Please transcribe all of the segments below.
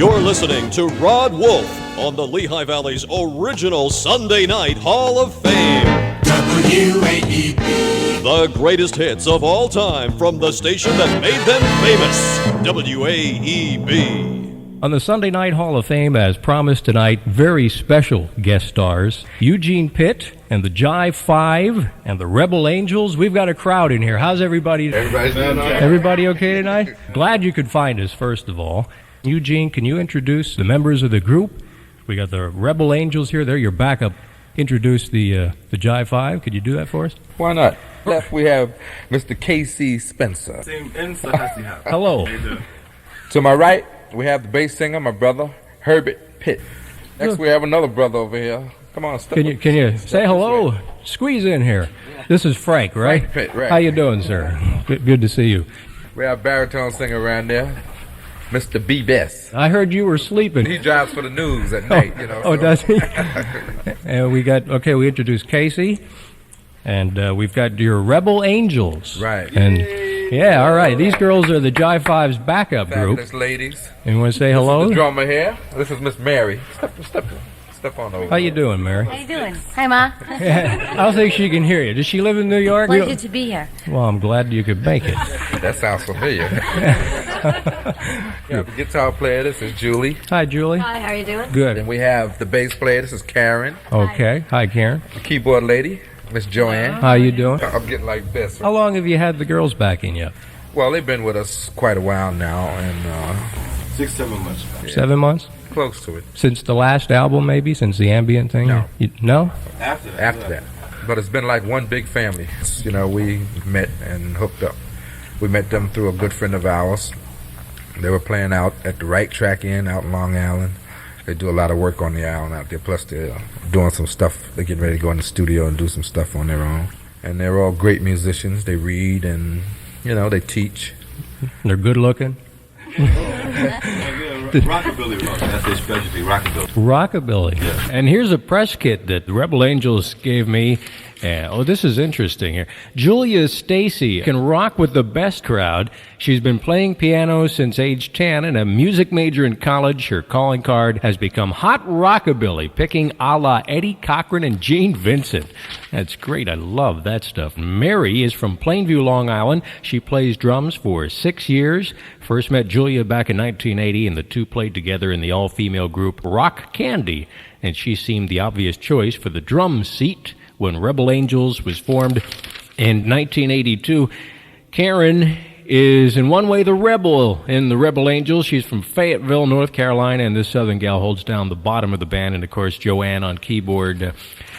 You're listening to Rod Wolf on the Lehigh Valley's original Sunday Night Hall of Fame. WAEB. The greatest hits of all time from the station that made them famous. WAEB. On the Sunday Night Hall of Fame, as promised tonight, very special guest stars, Eugene Pitt and the Jive Five and the Rebel Angels. We've got a crowd in here. How's everybody? Everybody okay tonight? Glad you could find us, first of all. Eugene, can you introduce the members of the group? We got the Rebel Angels here. They're your backup. Introduce the Jive Five. Could you do that for us? Why not? Left we have Mr. K.C. Spencer. Hello. To my right, we have the bass singer, my brother, Herbert Pitt. Next, we have another brother over here. Come on, step Can you say hello? Squeeze in here. This is Frank, right? Frank Pitt, right. How you doing, sir? Good to see you. We have baritone singer around there, Mr. B. Best. I heard you were sleeping. He drives for the news at night, you know. Oh, does he? And we introduced Casey, and we've got your Rebel Angels. Right. And yeah, all right. These girls are the Jive Five's backup group. Fabulous ladies. And you want to say hello? This is the drummer here. This is Miss Mary. Step on over. How you doing, Mary? How you doing? Hi, Ma. I don't think she can hear you. Does she live in New York? Pleasure to be here. Well, I'm glad you could make it. That sounds familiar. Yeah, the guitar player, this is Julie. Hi, Julie. Hi, how are you doing? Good. Then we have the bass player, this is Karen. Okay. Hi, Karen. The keyboard lady, Miss Joanne. How you doing? I'm getting like this. How long have you had the girls backing you? Well, they've been with us quite a while now, and 6-7 months. Yeah. 7 months? Close to it. Since the last album, maybe? Since the ambient thing? No. No? After That. But it's been like one big family. You know, we met and hooked up. We met them through a good friend of ours. They were playing out at the Right Track Inn out in Long Island. They do a lot of work on the island out there. Plus, they're doing some stuff. They're getting ready to go in the studio and do some stuff on their own. And they're all great musicians. They read and, you know, they teach. They're good looking? Rockabilly, that's their specialty, rockabilly. Rockabilly. Yeah. And here's a press kit that the Rebel Angels gave me. This is interesting here. Julia Stacy can rock with the best crowd. She's been playing piano since age 10 and a music major in college. Her calling card has become hot rockabilly, picking a la Eddie Cochran and Gene Vincent. That's great. I love that stuff. Mary is from Plainview, Long Island. She plays drums for 6 years. First met Julia back in 1980, and the two played together in the all-female group Rock Candy, and she seemed the obvious choice for the drum seat when Rebel Angels was formed in 1982. Karen is in one way the rebel in the Rebel Angels. She's from Fayetteville, North Carolina, and this southern gal holds down the bottom of the band, and of course Joanne on keyboard.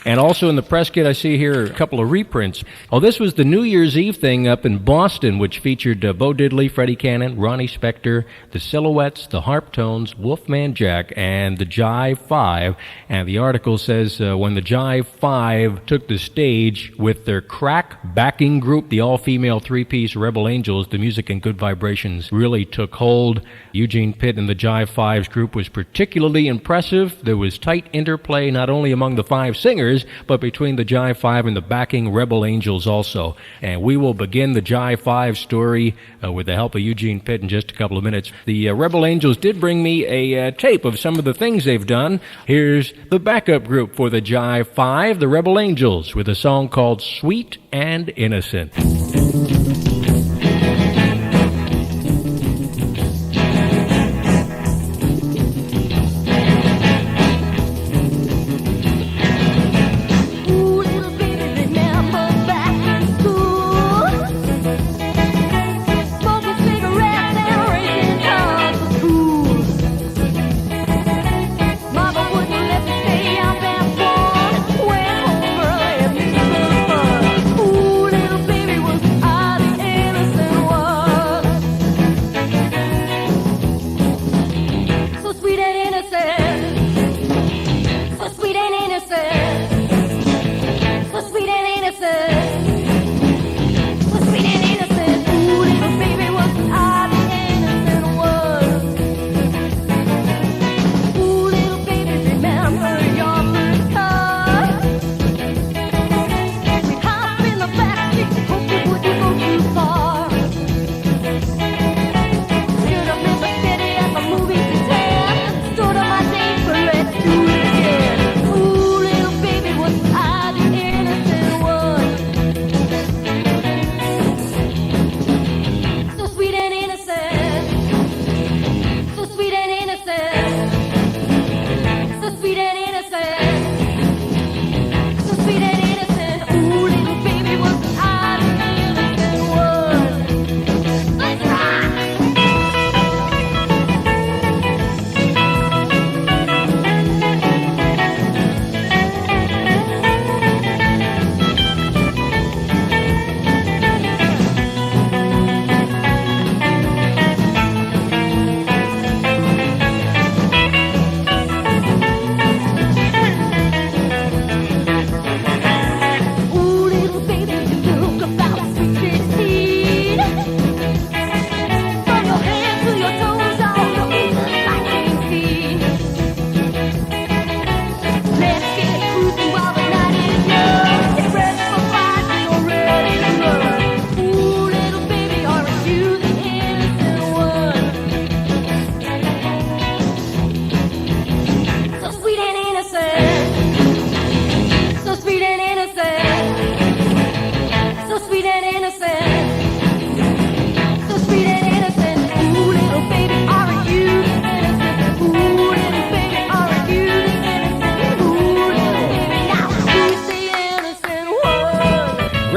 And also in the press kit, I see here a couple of reprints. Oh, this was the New Year's Eve thing up in Boston, which featured Bo Diddley, Freddie Cannon, Ronnie Spector, the Silhouettes, the Harptones, Wolfman Jack, and the Jive Five. And the article says when the Jive Five took the stage with their crack backing group, the all-female three-piece Rebel Angels, the music and good vibrations really took hold. Eugene Pitt and the Jive Five's group was particularly impressive. There was tight interplay not only among the five singers, but between the Jive Five and the backing Rebel Angels also. And we will begin the Jive Five story with the help of Eugene Pitt in just a couple of minutes. The Rebel Angels did bring me a tape of some of the things they've done. Here's the backup group for the Jive Five, the Rebel Angels, with a song called Sweet and Innocent. Ooh, little baby was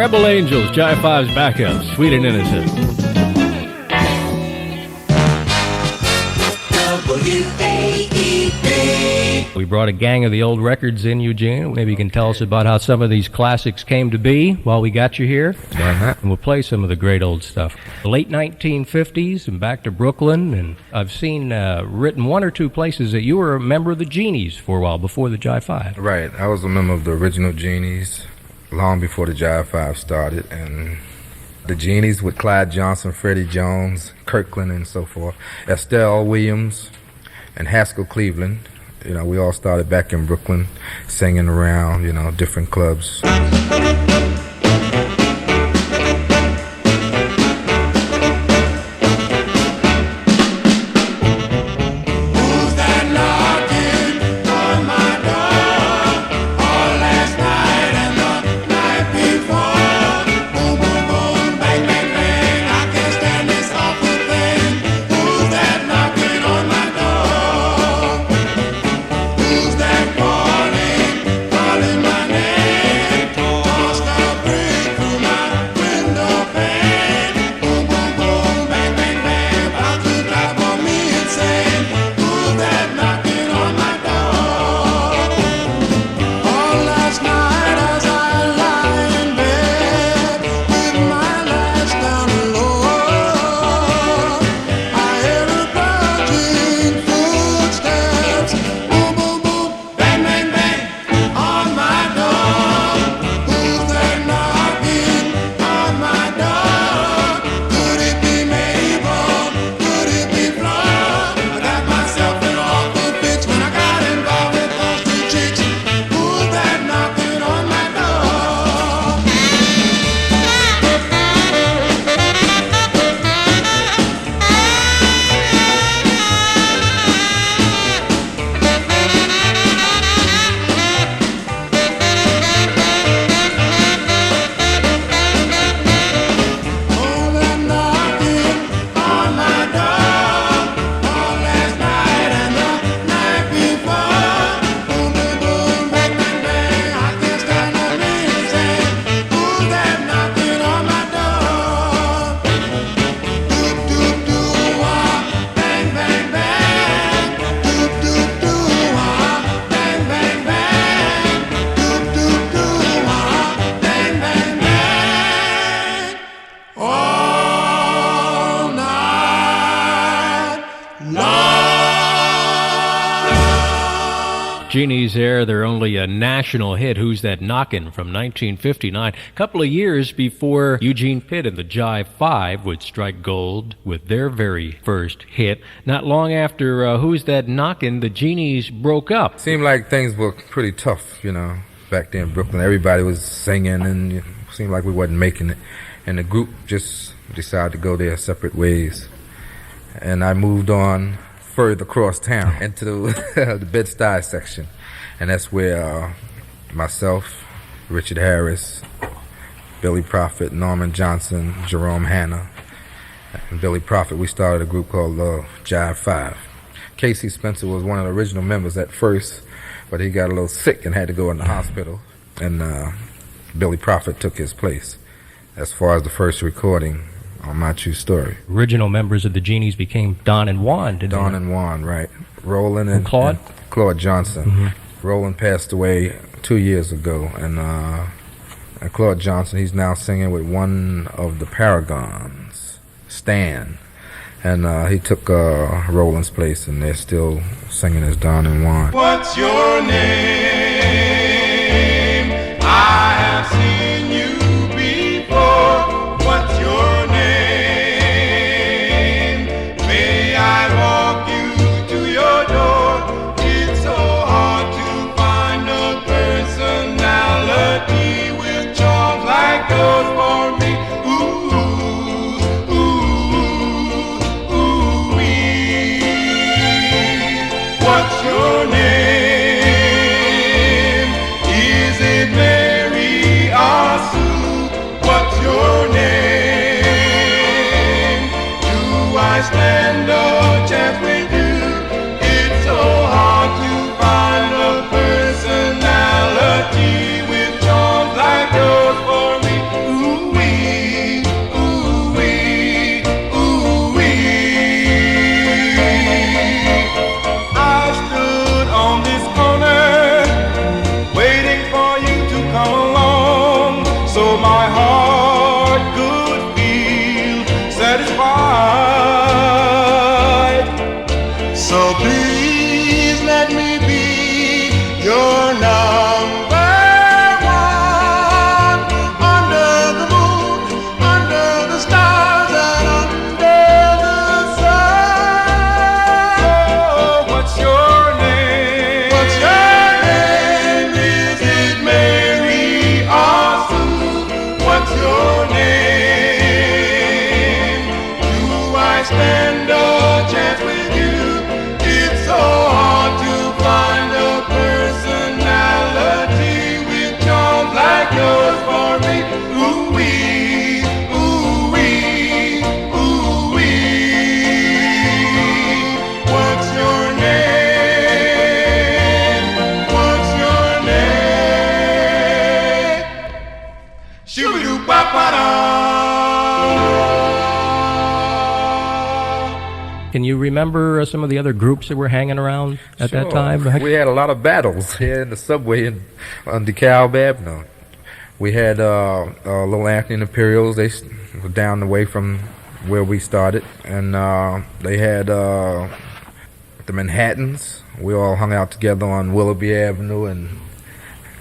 Rebel Angels, Jive Five's backup, Sweet and Innocent. We brought a gang of the old records in, Eugene. Maybe you can tell us about how some of these classics came to be while we got you here. Why not? And we'll play some of the great old stuff. The late 1950s and back to Brooklyn. And I've seen written one or two places that you were a member of the Genies for a while before the Jive Five. Right. I was a member of the original Genies long before the Jive Five started. And the Genies with Clyde Johnson, Freddie Jones, Kirkland, and so forth. Estelle Williams and Haskell Cleveland. You know, we all started back in Brooklyn, singing around, you know, different clubs. Genies there, they're only a national hit, Who's That Knockin', from 1959, a couple of years before Eugene Pitt and the Jive Five would strike gold with their very first hit. Not long after Who's That Knockin', the Genies broke up. Seemed like things were pretty tough, you know, back there in Brooklyn. Everybody was singing, and it seemed like we wasn't making it. And the group just decided to go their separate ways. And I moved on further across town into the Bed-Stuy section. And that's where myself, Richard Harris, Billy Prophet, Norman Johnson, Jerome Hanna, and Billy Prophet, we started a group called Jive Five. Casey Spencer was one of the original members at first, but he got a little sick and had to go in the hospital. And Billy Prophet took his place as far as the first recording on My True Story. Original members of the Genies became Don and Juan, didn't they? Don and Juan, right. Roland and Claude? And Claude Johnson. Mm-hmm. Roland passed away 2 years ago, and Claude Johnson, he's now singing with one of the Paragons, Stan. And he took Roland's place, and they're still singing as Don and Juan. What's your name? I have seen you before. What's your name? May I walk you to your door? It's so hard to find a personality with charms like yours for me. Ooh, ooh, ooh, wee. What's your name? Is it Mary or Sue? Can you remember some of the other groups that were hanging around at that time? We had a lot of battles here in the subway on DeKalb Avenue. We had Little Anthony and Imperials. They were down the way from where we started. And they had the Manhattans. We all hung out together on Willoughby Avenue. And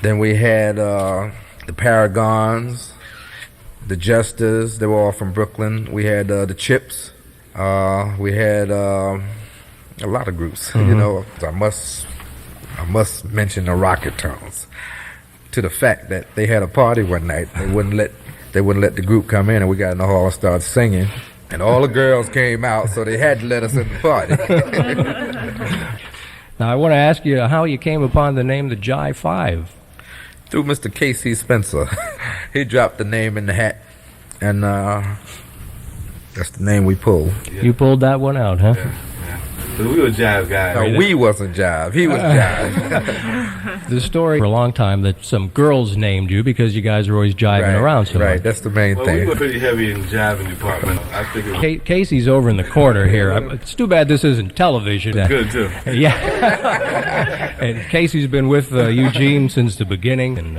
then we had the Paragons, the Jesters. They were all from Brooklyn. We had the Chips. We had a lot of groups. You know, I must mention the Rocket Tones. To the fact that they had a party one night, they wouldn't let the group come in, and we got in the hall and started singing, and all the girls came out, so they had to let us in the party. Now I want to ask you how you came upon the name the Jive Five. Through Mr. K.C. Spencer. He dropped the name in the hat, and that's the name we pulled. Yeah. You pulled that one out, huh? Yeah. Because we were Jive guys. No, we wasn't Jive. He was Jive. The story for a long time that some girls named you because you guys were always jiving around so much. Right, that's the main thing. We were pretty heavy in the jiving department. I figured Casey's over in the corner here. It's too bad this isn't television. Good, too. Yeah. And Casey's been with Eugene since the beginning, and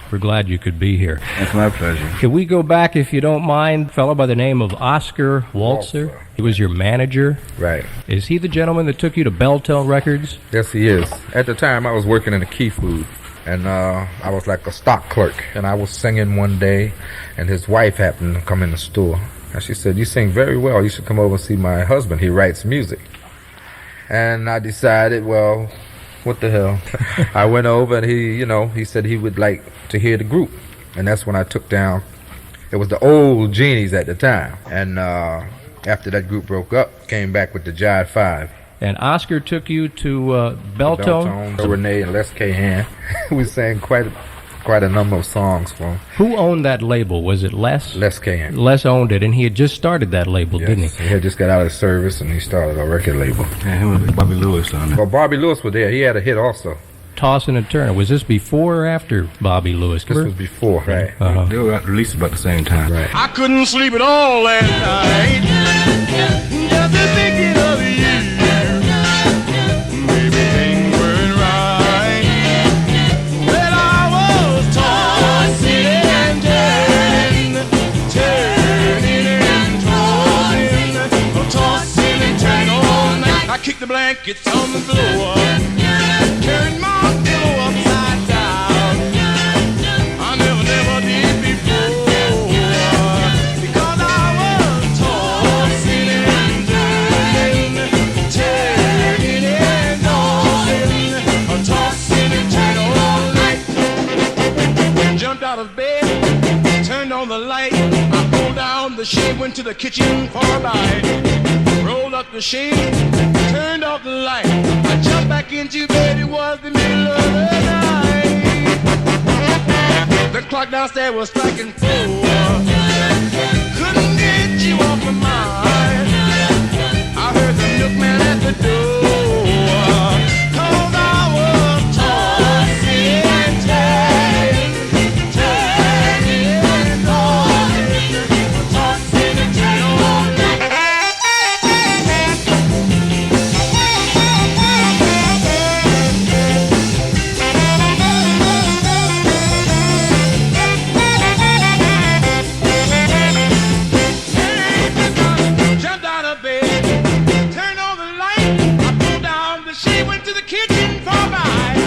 we're glad you could be here. That's my pleasure. Can we go back, if you don't mind, a fellow by the name of Oscar Waltzer? He was your manager? Right. Is he the gentleman that took you to Belltel Records? Yes, he is. At the time, I was working in the Key Food, and I was like a stock clerk, and I was singing one day, and his wife happened to come in the store, and she said, "You sing very well. You should come over and see my husband. He writes music." And I decided, well, what the hell? I went over, and he said he would like to hear the group, and that's when I took down. It was the old Genies at the time, and after that group broke up, came back with the Jive Five. And Oscar took you to Belltone? Renee and Les Cahan. We sang quite a number of songs for him. Who owned that label? Was it Les? Les Cahan. Les owned it, and he had just started that label, Yes, didn't he? He had just got out of service, and he started a record label. Yeah, him and Bobby Lewis on it. Well, Bobby Lewis was there. He had a hit also. Tossin' and Turner. Was this before or after Bobby Lewis? This was before, right. They were released about the same time. Right. I couldn't sleep at all last night, just thinking of you. Everything went right. Well, I was tossing and turning and tossing and turning all night. I kicked the blankets on the floor, turned my pillow upside down. I never did before, because I was tossing and turning and tossing and turning all night. Jumped out of bed, turned on the light. I pulled down the shade, went to the kitchen for a bite. Rolled up the shade, turned off the light. I jumped back into bed, it was the middle of the night. The clock downstairs was striking 4. Couldn't get you off my mind. I heard the milkman at the door, 'cause I was tossing and turning and tossing and turning all night. Jumped out of bed, turned on the light. I pulled down the shade, went to the kitchen for a bite.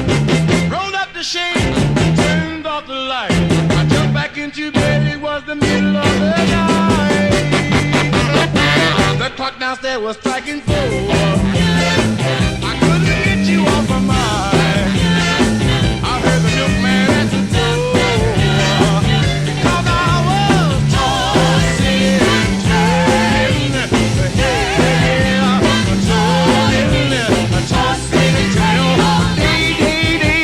Rolled up the shade, turned off the light. I jumped back into bed, it was the middle of the night. The clock downstairs was striking 4. I couldn't get you off my mind. I heard the milkman at the door, because I was tossing and turning, tossing and turning all day.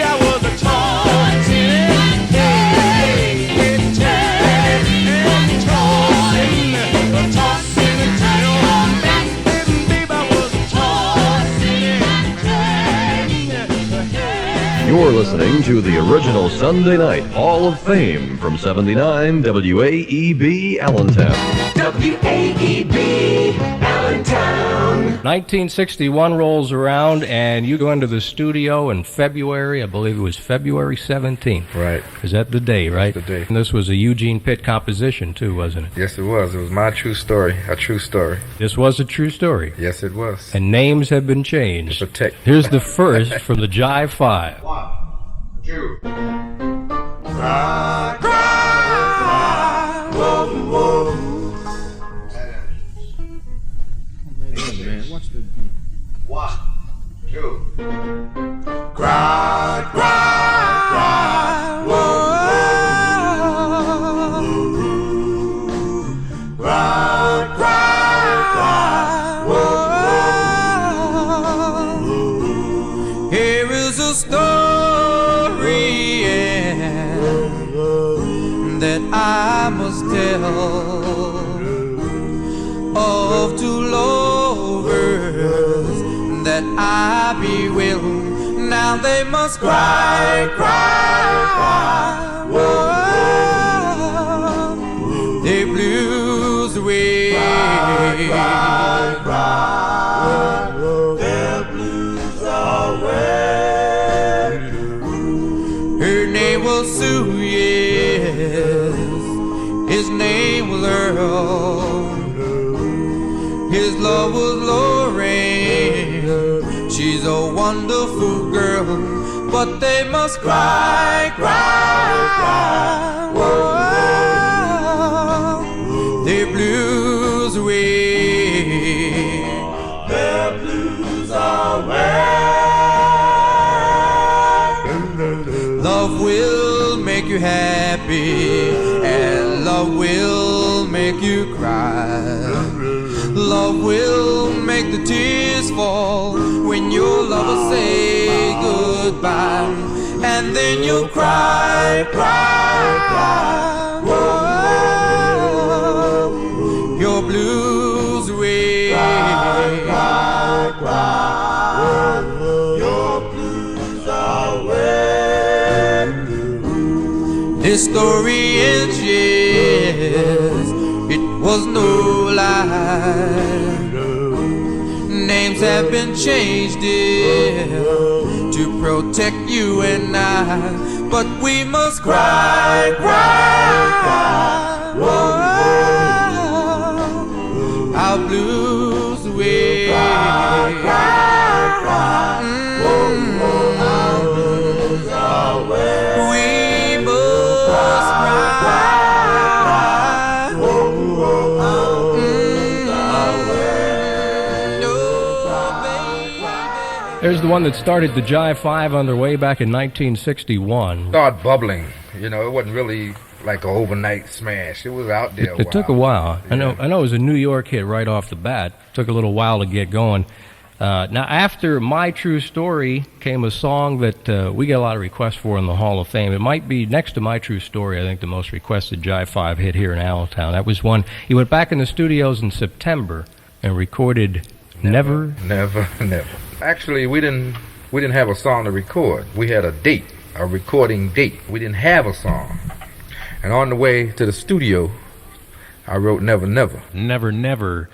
I was tossing and turning and tossing and turning all night. Baby, I was tossing and turning. You're listening to the original Sunday Night Hall of Fame from 79 WAEB Allentown. WAEB Allentown. 1961 rolls around, and you go into the studio in February. I believe it was February 17th. Right. Is that the day, right? That's the day. And this was a Eugene Pitt composition, too, wasn't it? Yes, it was. It was my true story. A true story. This was a true story. Yes, it was. And names have been changed. Protect. Here's the first from the Jive Five. 1, 2. One, two. Cry, cry, cry, cry, cry, Here is a story that I must tell of two lovers that I be will. Now they must cry, cry, cry, whoa, their blues away. Cry, cry, cry, their blues away. Her name was Sue, yes, his name was Earl. His love was Lorraine. She's a wonderful girl, but they must cry, cry, cry, whoa, their blues away. Their blues away. Love will make you happy, and love will make you cry. Love will make the tears fall when your lover say goodbye, and then you'll cry, cry, cry, whoa, your blues away. Cry, cry, cry, your blues away. This story ends, yes, it was no lie. Names have been changed, dear, to protect you and I, but we must cry, cry, cry, whoa, our blues away. Cry, cry, cry, our blues away. We must cry. There's the one that started the Jive Five on their way back in 1961. Started bubbling. You know, it wasn't really like an overnight smash. It was out there. It took a while. Yeah. I know it was a New York hit right off the bat. Took a little while to get going. Now, after My True Story came a song that we get a lot of requests for in the Hall of Fame. It might be, next to My True Story, I think the most requested Jive Five hit here in Allentown. That was one. He went back in the studios in September and recorded Never. Never. Actually, we didn't have a song to record. We had a date, a recording date. We didn't have a song. And on the way to the studio, I wrote Never. Never,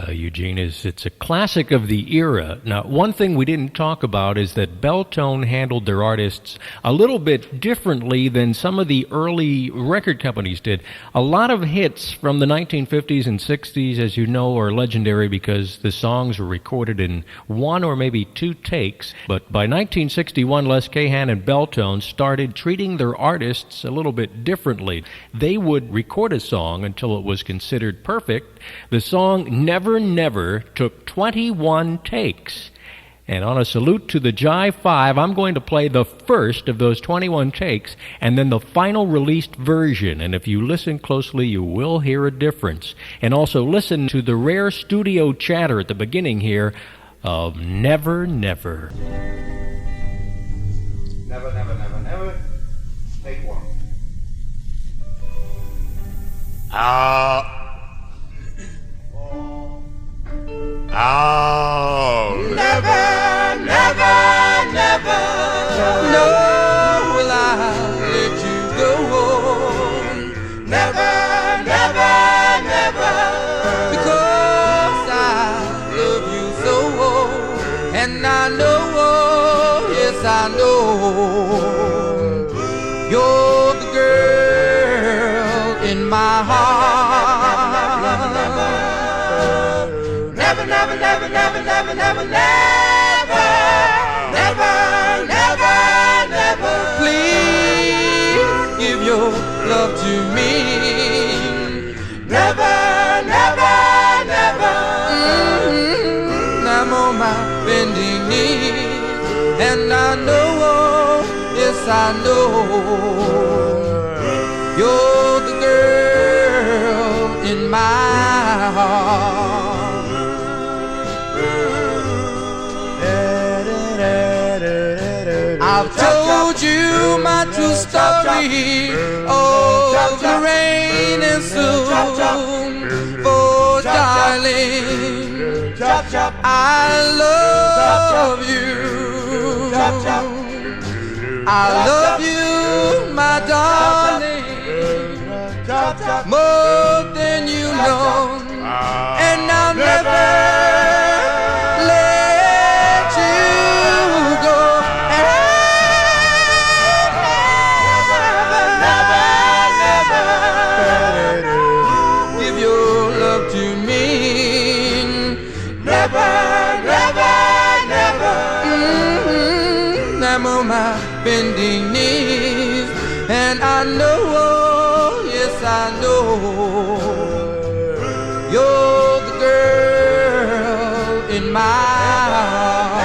Eugene, it's a classic of the era. Now, one thing we didn't talk about is that Belltone handled their artists a little bit differently than some of the early record companies did. A lot of hits from the 1950s and 60s, as you know, are legendary because the songs were recorded in one or maybe two takes. But by 1961, Les Cahan and Belltone started treating their artists a little bit differently. They would record a song until it was considered perfect. The song Never took 21 takes. And on a salute to the Jive Five, I'm going to play the first of those 21 takes and then the final released version. And if you listen closely, you will hear a difference. And also listen to the rare studio chatter at the beginning here of Never. Never. Take one. Never, no will I let you go. Never, because I love you so never, never, never, never, never, never, never, never, never, never. Please give your love to me. Never, never, never. I'm on my bending knees, and I know, yes I know, you're the girl in my heart. I've told you my true story of the rain and soon, for darling, I love you. I love you, my darling, more than you know, and I'll never let you go. Never, give your love to me. Never, never, never. I'm on my bending knees, and I know, yes I know, you're the girl in my heart.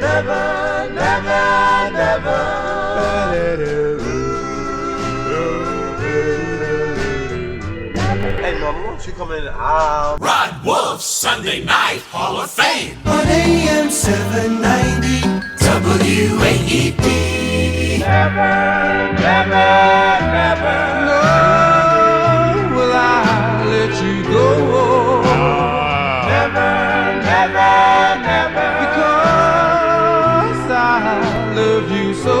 Never, never, Hey, Mama, won't you come in the aisle? Rod Wolf Sunday Night Hall of Fame. On AM 790 WAEB. Never, never, never. no, will I let you go. Never, never, never. Because I love you so,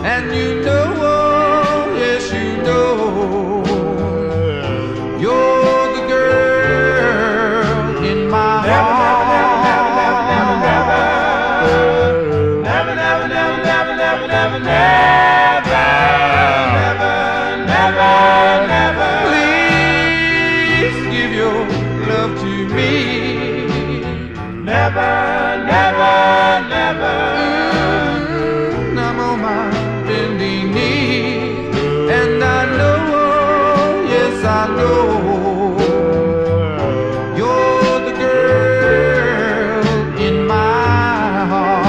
and you know, yes you know, you're the girl in my heart. Never, never, never, never, never, never, never, never, never, never. Please give your love to me. Never, never, never. I'm on my bending knees, and I know, yes I know, you're the girl in my heart.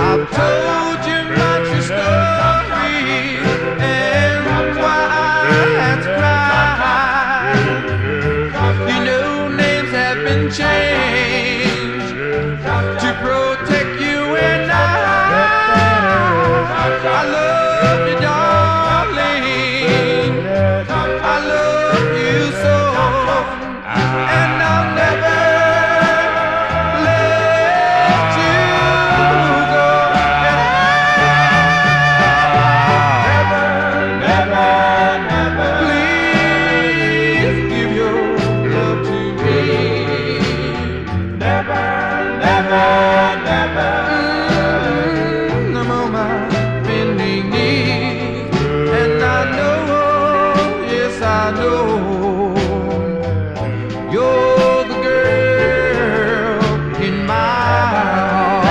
I've told you my true story, and why I had to cry. You know, names have been changed to protect you, and I love you, darling. I love you so, and I'll never let you go. Never, never. Please give your love to me. Never, never, never. I'm on my bending knees, and I know, yes I know, you're the girl in my heart.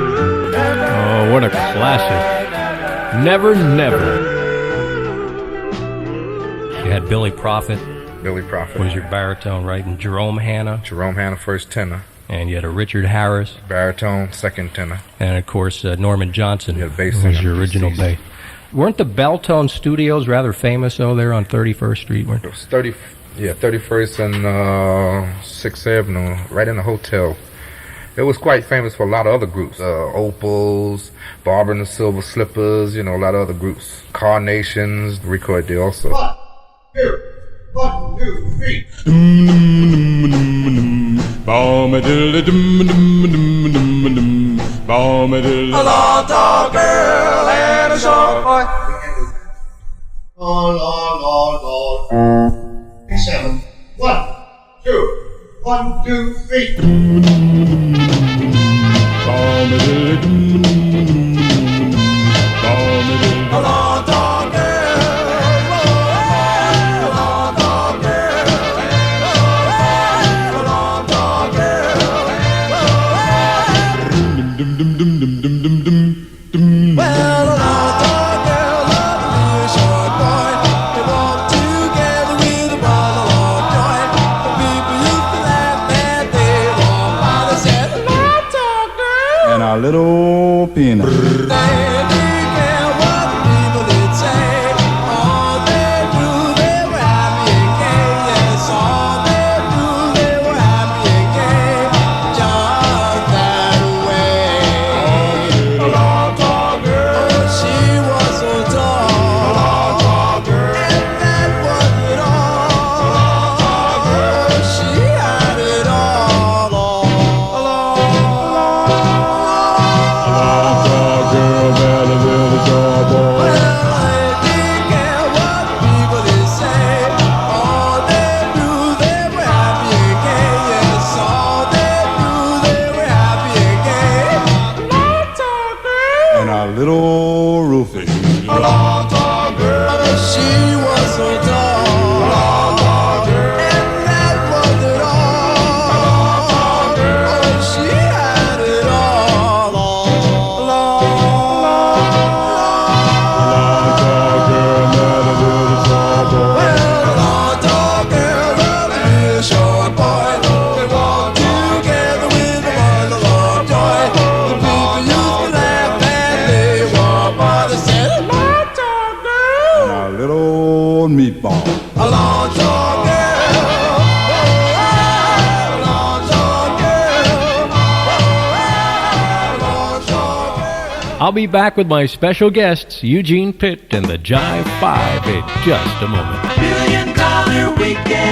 Oh, what a classic. Never, never. You had Billy Prophet Billy Prophet. was your baritone, right? And Jerome Hanna. Jerome Hanna, first tenor. And you had a Richard Harris. Baritone, second tenor. And, of course, Norman Johnson Yeah, bass was singer. your original bass. Weren't the Belltone Studios rather famous, though, there on 31st Street? It was 31st and 6th Avenue, right in the hotel. It was quite famous for a lot of other groups. Opals, Barbara and the Silver Slippers, you know, a lot of other groups. Carnations, record there also. 1, 2, 3. A long tall girl and a short boy. Lord. 7. 1, 2, 1, 2, 3. A long tall girl, a long tall girl, a long tall girl. Well, a long tall girl loved a little short boy. They walked together with a bottle of joy. The people used to laugh that they walked by. They said, a long tall girl. And our little peanut. They didn't care what the people did say. All they knew they were happy and gay. Yes, all they knew they were happy and gay. Just that way. A long tall girl. Oh, she was so tall. A long tall girl. And that was it all. A long tall girl. Oh, she had it all. A long Girl, better than a tall boy. Well, they didn't care what people did say. All they knew they were happy and gay. Yes, all they knew they were happy and gay. Long tall girl. And our little Rufus. A long tall girl. Oh, she was so tall. A long tall girl. And that was it all. A long tall girl. Oh, she had it all. A long Well, a long tall girl loved a little short boy. They walked together with a bundle of joy. The people used to laugh and they walked by. They said, a long tall girl. And our little meatball. A long tall girl. A long tall girl. A long tall girl. I'll be back with my special guests, Eugene Pitt and the Jive Five, in just a moment. $1 Million Weekend.